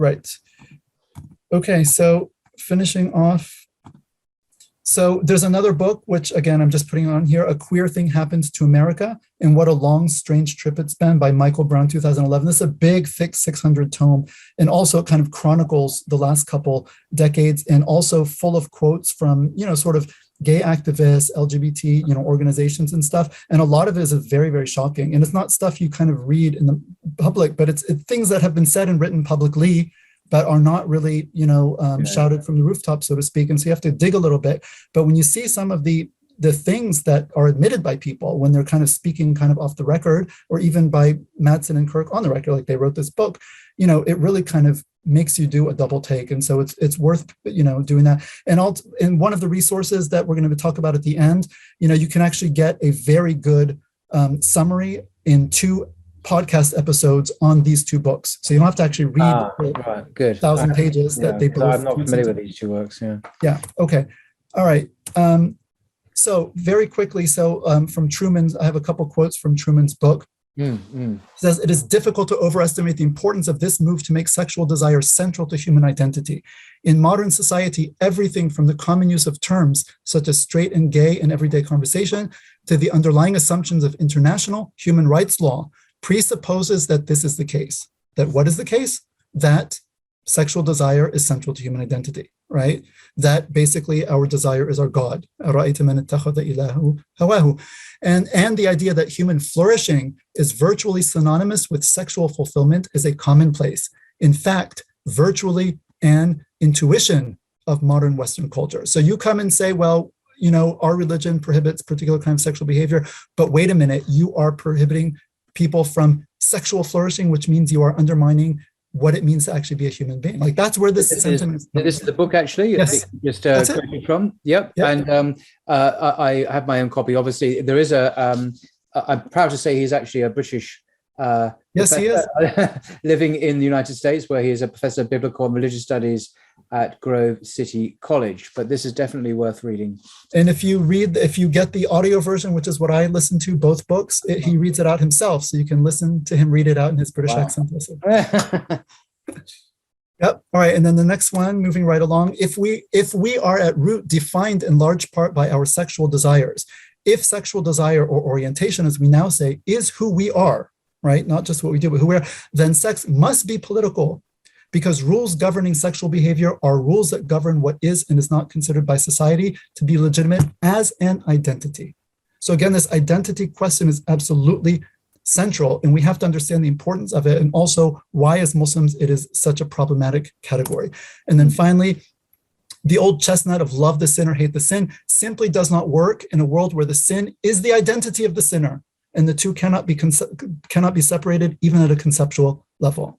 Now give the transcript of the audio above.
Right. Okay, so finishing off. So there's another book, which again, I'm just putting on here, A Queer Thing Happened to America, and What a Long, Strange Trip It's Been by Michael Brown, 2011. This is a big, thick 600 tome, and also it kind of chronicles the last couple decades, and also full of quotes from, sort of gay activists, LGBT, organizations and stuff. And a lot of it is very, very shocking. And it's not stuff you kind of read in the public, but it's things that have been said and written publicly, but are not really, shouted from the rooftop, so to speak. And so you have to dig a little bit. But when you see some of the things that are admitted by people when they're kind of speaking kind of off the record, or even by Madsen and Kirk on the record, like they wrote this book, it really kind of makes you do a double take. And so it's worth, doing that. And one of the resources that we're going to talk about at the end, you can actually get a very good summary in 2 podcast episodes on these 2 books. So you don't have to actually read good 1,000 pages that they both. I'm not familiar with these 2 works. Yeah. Okay. All right. So very quickly, from Truman's, I have a couple quotes from Truman's book. It says, "It is difficult to overestimate the importance of this move to make sexual desire central to human identity. In modern society, everything from the common use of terms such as straight and gay in everyday conversation to the underlying assumptions of international human rights law presupposes that this is the case." That what is the case? That sexual desire is central to human identity, right? That basically our desire is our God. And the idea that human flourishing is virtually synonymous with sexual fulfillment is a commonplace. In fact, virtually an intuition of modern Western culture. So you come and say, well, our religion prohibits particular kind of sexual behavior, but wait a minute, you are prohibiting people from sexual flourishing, which means you are undermining what it means to actually be a human being. Like that's where this sentiment is the book actually. Yes. Just quoting from. Yep. And I have my own copy. Obviously, there is I'm proud to say he's actually a British yes, he is. living in the United States, where he is a professor of biblical and religious studies at Grove City College. But this is definitely worth reading. And if you get the audio version, which is what I listen to, both books, he reads it out himself. So you can listen to him read it out in his British accent. Yep. All right. And then the next one, moving right along. If we are at root defined in large part by our sexual desires, if sexual desire or orientation, as we now say, is who we are, right? Not just what we do, but who we are, then sex must be political, because rules governing sexual behavior are rules that govern what is and is not considered by society to be legitimate as an identity. So again, this identity question is absolutely central, and we have to understand the importance of it, and also why as Muslims it is such a problematic category. And then finally, the old chestnut of love the sin or hate the sin simply does not work in a world where the sin is the identity of the sinner, and the two cannot be separated even at a conceptual level.